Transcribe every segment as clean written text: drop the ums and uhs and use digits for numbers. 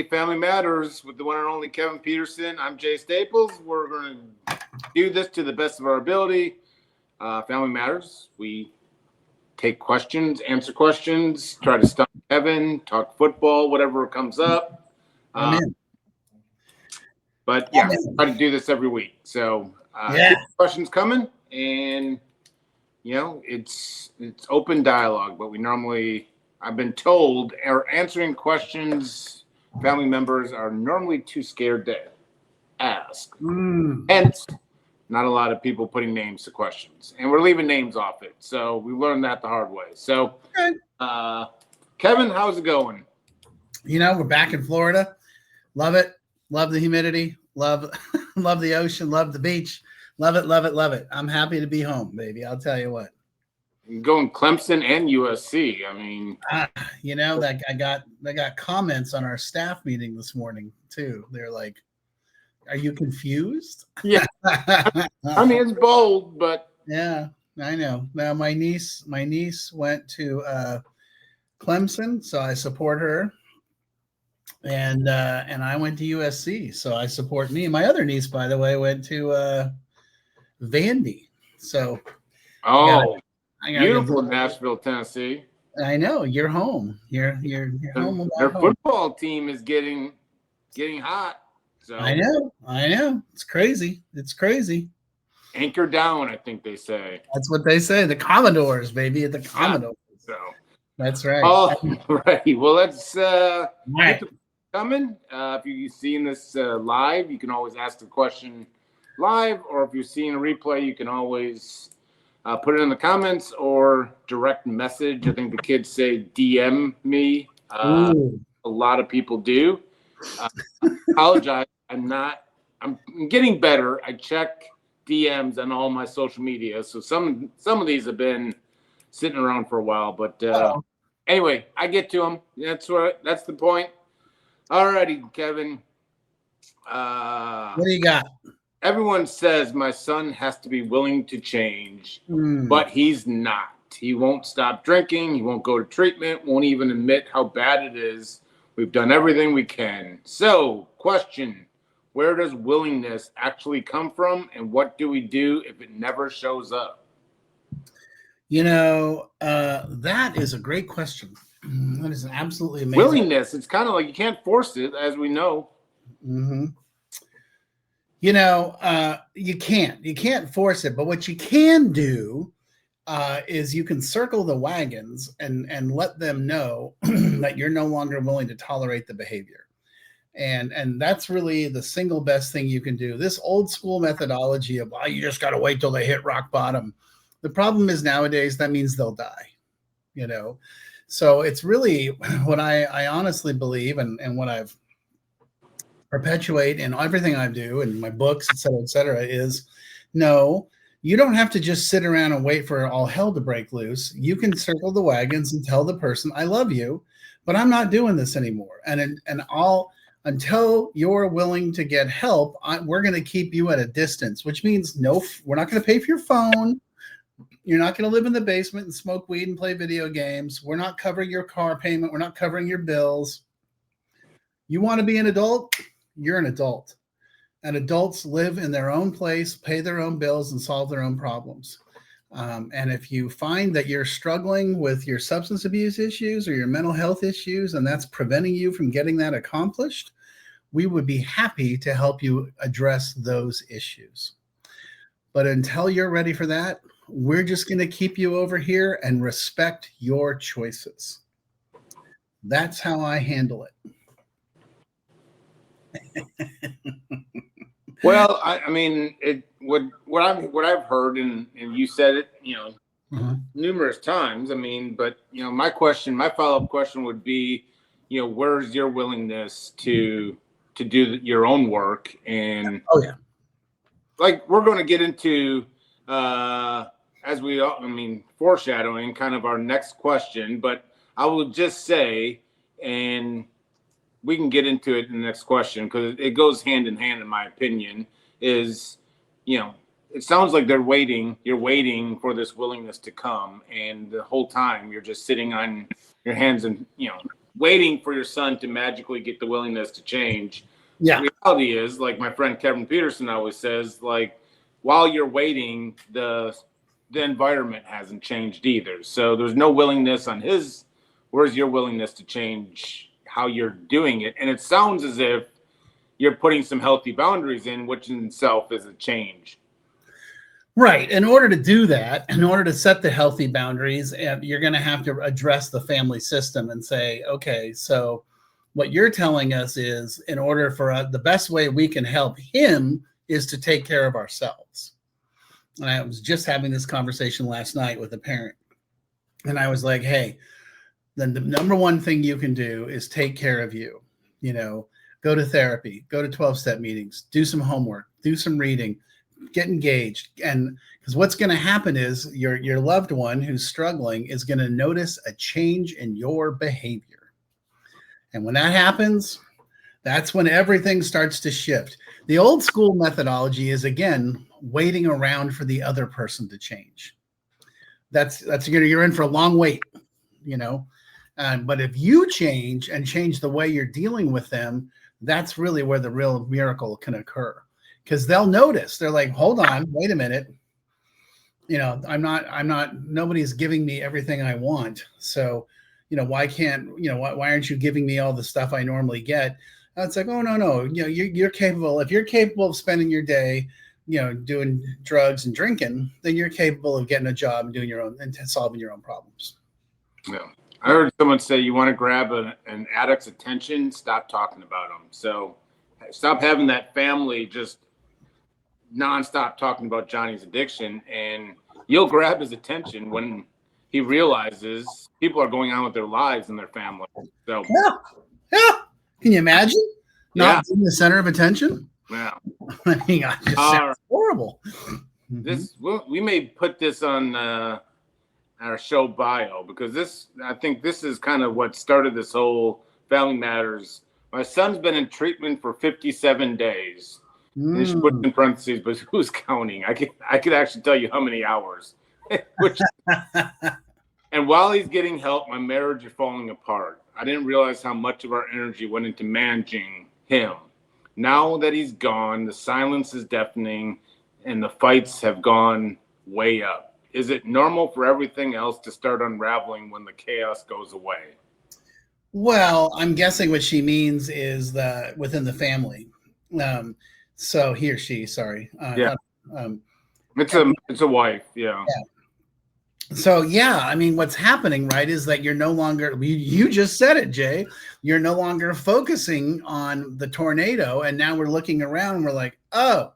Hey, Family Matters with the one and only Kevin Petersen. I'm Jay Staples. We're going to do this to the best of our ability. Family Matters. We take questions, answer questions, try to stump Kevin, talk football, whatever comes up. But yeah, try to do this every week. So keep questions coming, and it's open dialogue. But we normally, I've been told, are answering questions. Family members are normally too scared to ask. Hence, not a lot of people putting names to questions, and we're leaving names off it. So we learned that the hard way. So, Kevin, how's it going? We're back in Florida. Love it. Love the humidity. Love the ocean. Love the beach. Love it. Love it. Love it. I'm happy to be home, baby. I'll tell you what. Going Clemson and USC. I mean, that I got comments on our staff meeting this morning too. They're like, "Are you confused?" Yeah. I mean, it's bold, but yeah, I know. Now my niece went to Clemson, so I support her. And I went to USC, so I support me. My other niece, by the way, went to Vandy. So beautiful Nashville, Tennessee. I know, you're home. You're home. Their football team is getting hot. So I know. It's crazy. Anchor down, I think they say. That's what they say. The Commodores, baby, the Commodores. So that's right. All right. Well, let's get to coming. If you've seen this live, you can always ask the question live, or if you're seeing a replay, you can always put it in the comments or direct message. I think the kids say DM me. A lot of people do. Apologize. I'm getting better. I check DMs on all my social media. So some of these have been sitting around for a while, but anyway, I get to them. That's the point. All righty, Kevin. What do you got? Everyone says my son has to be willing to change, but he's not. He won't stop drinking. He won't go to treatment, won't even admit how bad it is. We've done everything we can. So, question, where does willingness actually come from, and what do we do if it never shows up? That is a great question. That is absolutely amazing. Willingness, it's kind of like you can't force it, as we know. Mm-hmm. You can't force it, but what you can do is you can circle the wagons and let them know that you're no longer willing to tolerate the behavior. And that's really the single best thing you can do. This old school methodology of, you just got to wait till they hit rock bottom. The problem is nowadays that means they'll die, So it's really what I honestly believe and what I've perpetuate in everything I do in my books, et cetera, is no, you don't have to just sit around and wait for all hell to break loose. You can circle the wagons and tell the person, I love you, but I'm not doing this anymore. And until you're willing to get help, we're going to keep you at a distance, which means no, we're not going to pay for your phone. You're not going to live in the basement and smoke weed and play video games. We're not covering your car payment. We're not covering your bills. You want to be an adult? You're an adult. And adults live in their own place, pay their own bills, and solve their own problems. And if you find that you're struggling with your substance abuse issues or your mental health issues, and that's preventing you from getting that accomplished, we would be happy to help you address those issues. But until you're ready for that, we're just going to keep you over here and respect your choices. That's how I handle it. Well, I mean, what I've heard, and you said it, numerous times. I mean, but my follow-up question would be, where's your willingness to do your own work? And like we're going to get into foreshadowing kind of our next question, but I will just say, and we can get into it in the next question because it goes hand in hand, in my opinion, is, it sounds like you're waiting for this willingness to come. And the whole time you're just sitting on your hands and, waiting for your son to magically get the willingness to change. Yeah. The reality is, like my friend Kevin Petersen always says, like while you're waiting, the environment hasn't changed either. So there's no willingness on his. Where's your willingness to change how you're doing it? And it sounds as if you're putting some healthy boundaries in, which in itself is a change. Right. In order to do that, in order to set the healthy boundaries, you're going to have to address the family system and say, okay, so what you're telling us is in order for the best way we can help him is to take care of ourselves. And I was just having this conversation last night with a parent. And I was like, hey, then the number one thing you can do is take care of you. You know, go to therapy, go to 12-step meetings, do some homework, do some reading, get engaged. And because what's going to happen is your loved one who's struggling is going to notice a change in your behavior. And when that happens, that's when everything starts to shift. The old school methodology is, again, waiting around for the other person to change. That's you're in for a long wait, you know. But if you change and change the way you're dealing with them, that's really where the real miracle can occur. Because they'll notice, they're like, hold on, wait a minute. You know, nobody's giving me everything I want. So, you know, why aren't you giving me all the stuff I normally get? And it's like, oh, no. You know, you're capable. If you're capable of spending your day, you know, doing drugs and drinking, then you're capable of getting a job and doing your own and solving your own problems. Yeah. I heard someone say you want to grab an addict's attention, stop talking about them. So stop having that family just nonstop talking about Johnny's addiction, and you'll grab his attention when he realizes people are going on with their lives and their family. So yeah. Can you imagine not being the center of attention? Yeah. I mean, it just sounds horrible. We may put this on our show bio, because I think this is kind of what started this whole Family Matters. My son's been in treatment for 57 days. And she put in parentheses, but who's counting? I could actually tell you how many hours. And while he's getting help, my marriage is falling apart. I didn't realize how much of our energy went into managing him. Now that he's gone, the silence is deafening and the fights have gone way up. Is it normal for everything else to start unraveling when the chaos goes away? Well, I'm guessing what she means is that within the family. So he or she, sorry. It's a wife. Yeah. So, yeah, I mean, what's happening, right, is that you're no longer, you just said it, Jay, you're no longer focusing on the tornado. And now we're looking around and we're like, oh,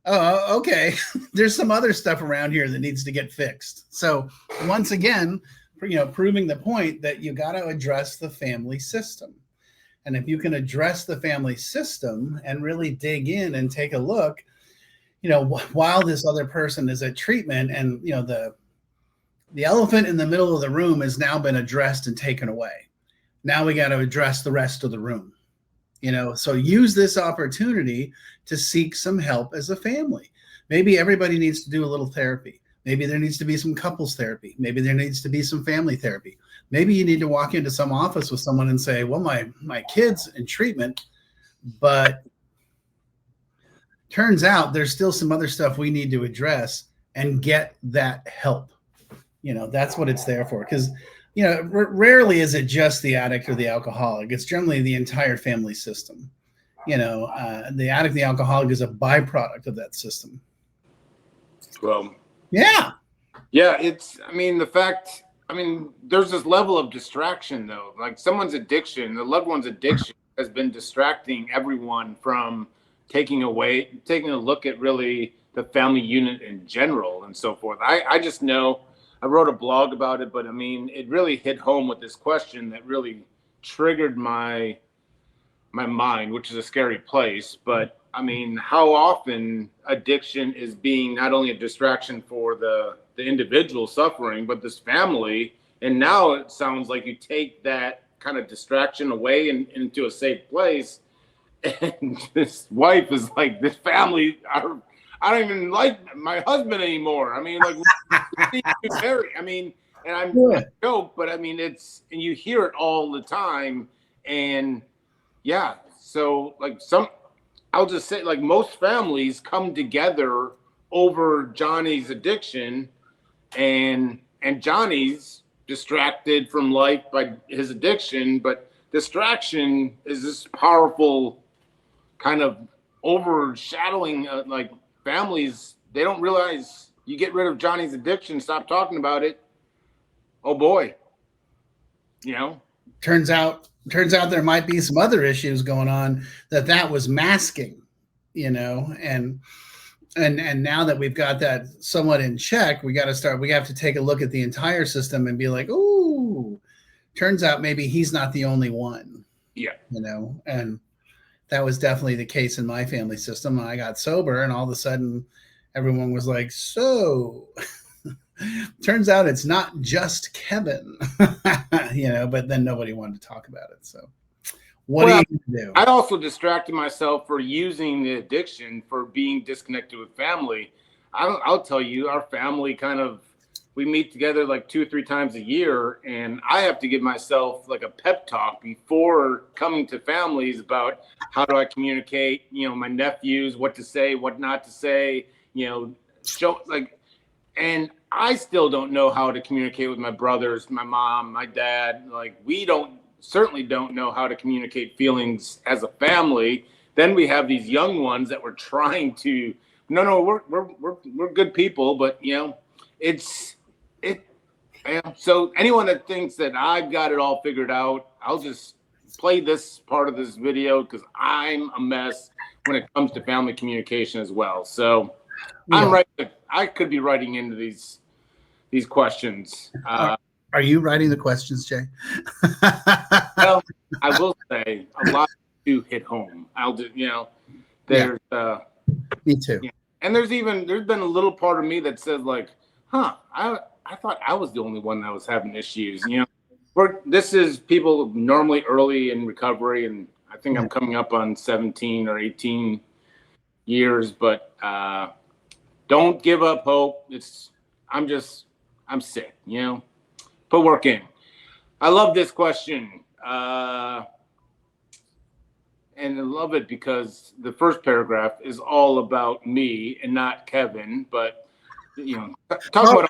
okay. There's some other stuff around here that needs to get fixed. So once again, you know, proving the point that you got to address the family system. And if you can address the family system and really dig in and take a look, you know, while this other person is at treatment, and, you know, the elephant in the middle of the room has now been addressed and taken away. Now we got to address the rest of the room, you know, so use this opportunity to seek some help as a family. Maybe everybody needs to do a little therapy. Maybe there needs to be some couples therapy. Maybe there needs to be some family therapy. Maybe you need to walk into some office with someone and say, well, my kid's in treatment, but turns out there's still some other stuff we need to address, and get that help. You know, that's what it's there for. Because, you know, rarely is it just the addict or the alcoholic. It's generally the entire family system. You know, the addict, the alcoholic is a byproduct of that system. Well, yeah. There's this level of distraction, though. Like someone's addiction, the loved one's addiction has been distracting everyone from taking a look at really the family unit in general and so forth. I just know, I wrote a blog about it, but I mean, it really hit home with this question that really triggered my mind, which is a scary place. But I mean, how often addiction is being not only a distraction for the individual suffering, but this family. And now it sounds like you take that kind of distraction away and into a safe place. And this wife is like, this family, I don't even like my husband anymore. I mean, like, I mean, And I joke, but I mean, and you hear it all the time. And yeah, so like I'll just say, like, most families come together over Johnny's addiction, and Johnny's distracted from life by his addiction, but distraction is this powerful kind of overshadowing, like, families. They don't realize you get rid of Johnny's addiction, stop talking about it. Oh boy, Turns out there might be some other issues going on that was masking, and now that we've got that somewhat in check, we have to take a look at the entire system and be like, ooh, turns out maybe he's not the only one. Yeah. And that was definitely the case in my family system. I got sober and all of a sudden everyone was like, so turns out it's not just Kevin, but then nobody wanted to talk about it. So what are you going to do? I also distracted myself for using the addiction for being disconnected with family. I'll tell you, our family we meet together like 2 or 3 times a year, and I have to give myself like a pep talk before coming to families about how do I communicate, my nephews, what to say, what not to say, and I still don't know how to communicate with my brothers, my mom, my dad. Like, we certainly don't know how to communicate feelings as a family. Then we have these young ones that we're trying to, we're good people, but so anyone that thinks that I've got it all figured out, I'll just play this part of this video because I'm a mess when it comes to family communication as well. So yeah. I could be writing into these questions. Are you writing the questions, Jay? Well, I will say a lot do hit home. I'll do, there's me too. And there's been a little part of me that says like, I thought I was the only one that was having issues. This is people normally early in recovery, and I think I'm coming up on 17 or 18 years, but don't give up hope. I'm sick, Put work in. I love this question. And I love it because the first paragraph is all about me and not Kevin, but talk about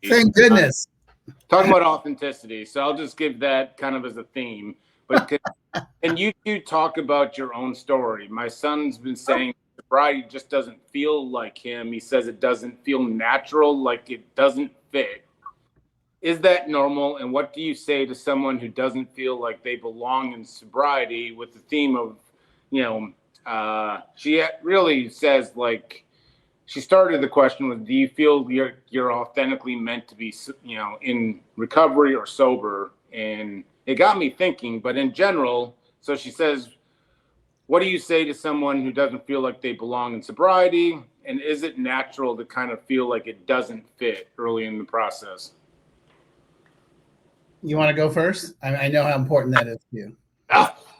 thank goodness. Talking about authenticity. So I'll just give that kind of as a theme. But and you two talk about your own story. My son's been saying sobriety just doesn't feel like him. He says it doesn't feel natural, like it doesn't fit. Is that normal? And what do you say to someone who doesn't feel like they belong in sobriety, with the theme of, she really says, like, she started the question with, do you feel you're authentically meant to be, in recovery or sober? And it got me thinking, but in general, so she says, what do you say to someone who doesn't feel like they belong in sobriety? And is it natural to kind of feel like it doesn't fit early in the process? You want to go first? I know how important that is to you.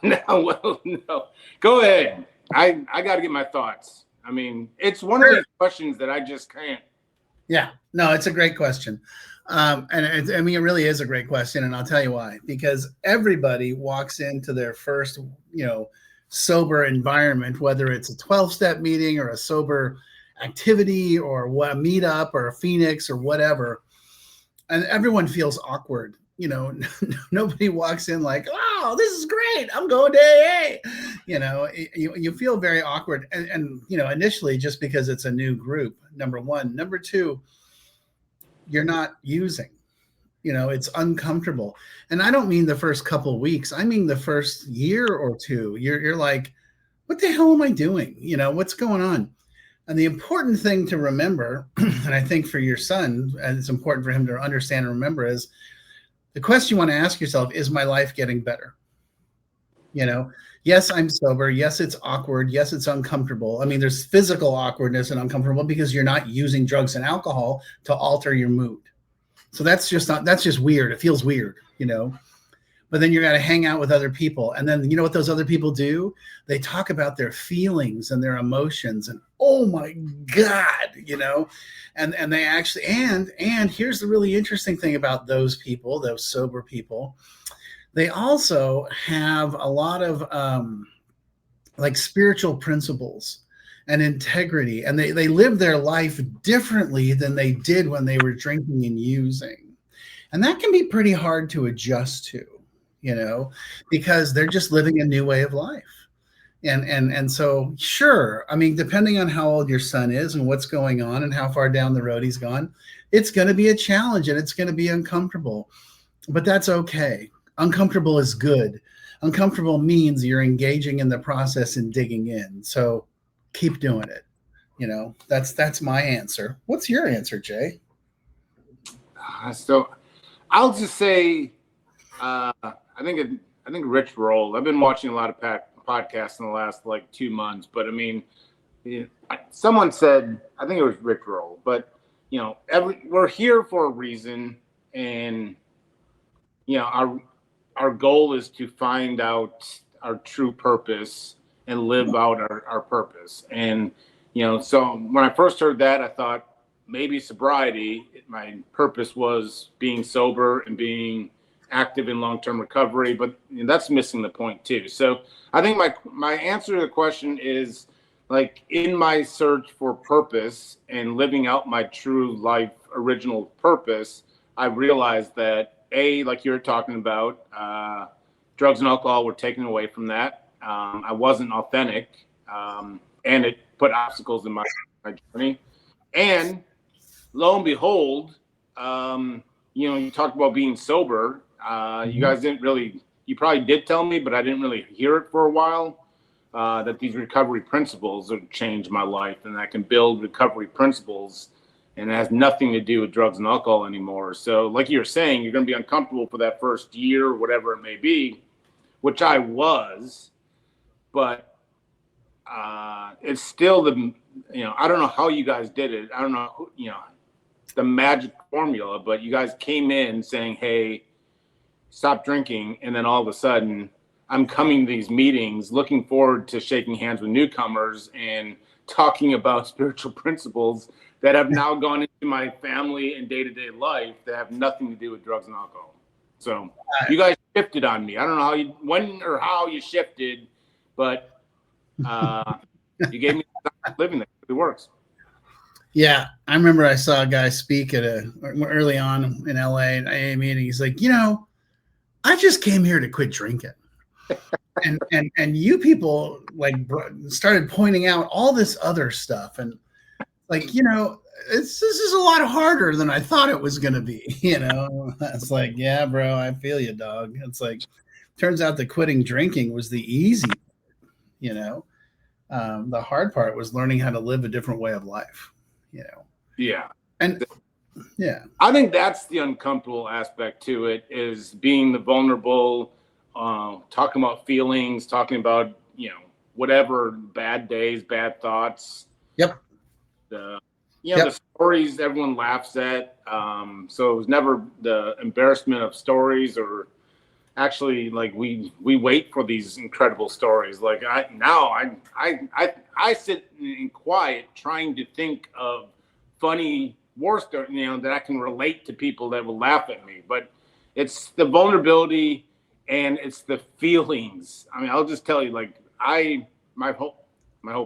No. Go ahead. I got to get my thoughts. I mean, it's one of these questions that I just can't. Yeah, no, it's a great question. It really is a great question. And I'll tell you why. Because everybody walks into their first, sober environment, whether it's a 12-step meeting or a sober activity or a meetup or a Phoenix or whatever. And everyone feels awkward. Nobody walks in like, oh, this is great, I'm going to AA. You feel very awkward. And initially, just because it's a new group, number one. Number two, you're not using. It's uncomfortable. And I don't mean the first couple of weeks. I mean the first year or two. You're like, what the hell am I doing? What's going on? And the important thing to remember, and I think for your son, and it's important for him to understand and remember, is the question you want to ask yourself, is my life getting better? Yes, I'm sober. Yes, it's awkward. Yes, it's uncomfortable. I mean, there's physical awkwardness and uncomfortable because you're not using drugs and alcohol to alter your mood. So that's just weird. It feels weird, but then you got to hang out with other people. And then, you know what those other people do? They talk about their feelings and their emotions, and oh my God, you know, and they actually, and here's the really interesting thing about those people, those sober people, they also have a lot of like spiritual principles and integrity, and they live their life differently than they did when they were drinking and using. And that can be pretty hard to adjust to, you know, because they're just living a new way of life. And so, sure, I mean, depending on how old your son is and what's going on and how far down the road he's gone, it's going to be a challenge and it's going to be uncomfortable, but that's okay. Uncomfortable is good. Uncomfortable means you're engaging in the process and digging in. So keep doing it. You know, that's my answer. What's your answer, Jay? So I'll just say, I think Rich Roll. I've been watching a lot of podcasts in the last like 2 months, but I mean, someone said, I think it was Rich Roll, but you know, we're here for a reason, and you know, our goal is to find out our true purpose and live out our purpose. And you know, so when I first heard that, I thought maybe sobriety. My purpose was being sober and being active in long-term recovery, but you know, that's missing the point too. So I think my answer to the question is, like, in my search for purpose and living out my true life original purpose, I realized that like you're talking about, drugs and alcohol were taken away from that. I wasn't authentic, and it put obstacles in my journey. And lo and behold, you know, you talked about being sober. You guys didn't really, you probably did tell me, but I didn't really hear it for a while, that these recovery principles have changed my life, and I can build recovery principles, and it has nothing to do with drugs and alcohol anymore. So like you're saying, you're going to be uncomfortable for that first year, whatever it may be, which I was, but it's still you know, I don't know how you guys did it. I don't know, you know, the magic formula, but you guys came in saying, hey, stop drinking. And then all of a sudden I'm coming to these meetings looking forward to shaking hands with newcomers and talking about spiritual principles that have now gone into my family and day-to-day life that have nothing to do with drugs and alcohol. So you guys shifted on me. I don't know when or how you shifted, but you gave me living there. It works. Yeah, I remember I saw a guy speak at early on in LA at AA meeting. He's like, you know, I just came here to quit drinking. and you people like started pointing out all this other stuff, and like, you know, this is a lot harder than I thought it was going to be. You know, it's like, yeah, bro, I feel you, dog. It's like, turns out that quitting drinking was the easy, you know. The hard part was learning how to live a different way of life, you know. Yeah. And yeah, I think that's the uncomfortable aspect to it, is being the vulnerable, talking about feelings, talking about, you know, whatever, bad days, bad thoughts. Yep. The stories everyone laughs at. So it was never the embarrassment of stories, or actually, like, we wait for these incredible stories. Like I sit in quiet trying to think of funny war stories, you know, that I can relate to people that will laugh at me. But it's the vulnerability and it's the feelings. I mean, I'll just tell you, like, my whole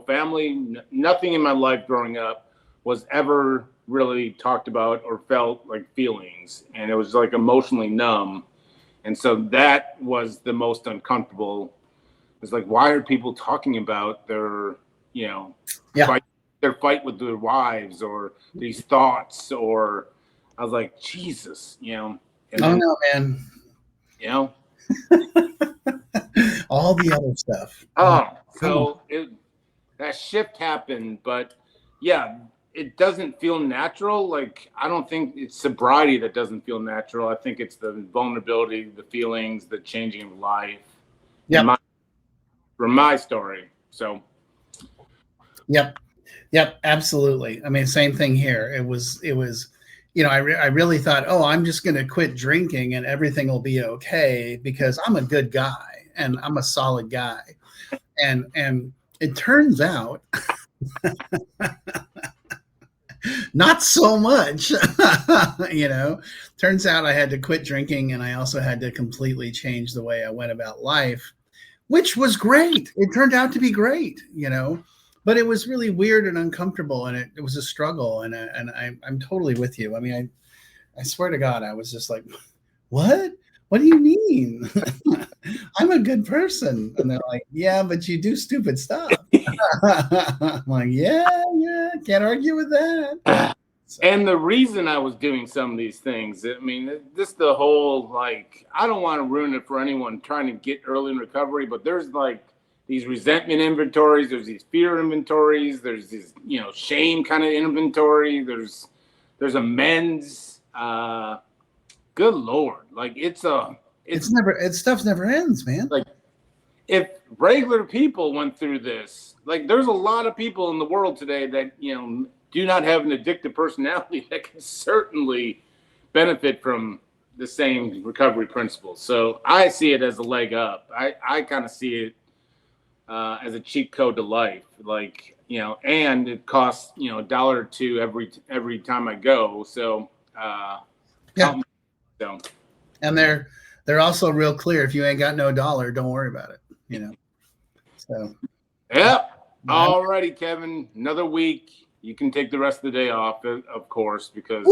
family, nothing in my life growing up was ever really talked about or felt like feelings, and it was like emotionally numb. And so that was the most uncomfortable. It's like, why are people talking about their, you know, fight with their wives, or these thoughts? Or I was like, Jesus, you know. And then, no, man. You know, all the other stuff. So that shift happened, but yeah, it doesn't feel natural. Like, I don't think it's sobriety that doesn't feel natural. I think it's the vulnerability, the feelings, the changing of life. Yeah. From my story. So. Yep. Absolutely. I mean, same thing here. It was you know, I really thought, oh, I'm just going to quit drinking and everything will be okay because I'm a good guy and I'm a solid guy. And it turns out not so much. You know, turns out I had to quit drinking and I also had to completely change the way I went about life, which was great. It turned out to be great, you know, but it was really weird and uncomfortable, and it was a struggle. And I'm totally with you. I mean, I swear to God, I was just like, what? What do you mean? I'm a good person. And they're like, yeah, but you do stupid stuff. I'm like, yeah, can't argue with that. So. And the reason I was doing some of these things, I mean, just the whole, like, I don't want to ruin it for anyone trying to get early in recovery, but there's like these resentment inventories, there's these fear inventories, there's these, you know, shame kind of inventory, there's amends. Good Lord. Like stuff never ends, man. Like, if regular people went through this, like, there's a lot of people in the world today that, you know, do not have an addictive personality that can certainly benefit from the same recovery principles. So I see it as a leg up. I kind of see it as a cheat code to life. Like, you know, and it costs, you know, $1 or $2 every time I go. So yeah. So. And they're also real clear. If you ain't got no dollar, don't worry about it. You know. So. Yep. All righty, Kevin. Another week. You can take the rest of the day off, of course, because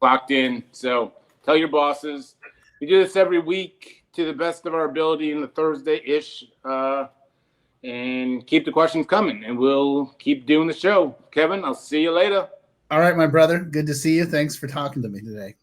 locked in. So tell your bosses. We do this every week to the best of our ability in the Thursday-ish. And keep the questions coming, and we'll keep doing the show. Kevin, I'll see you later. All right, my brother. Good to see you. Thanks for talking to me today.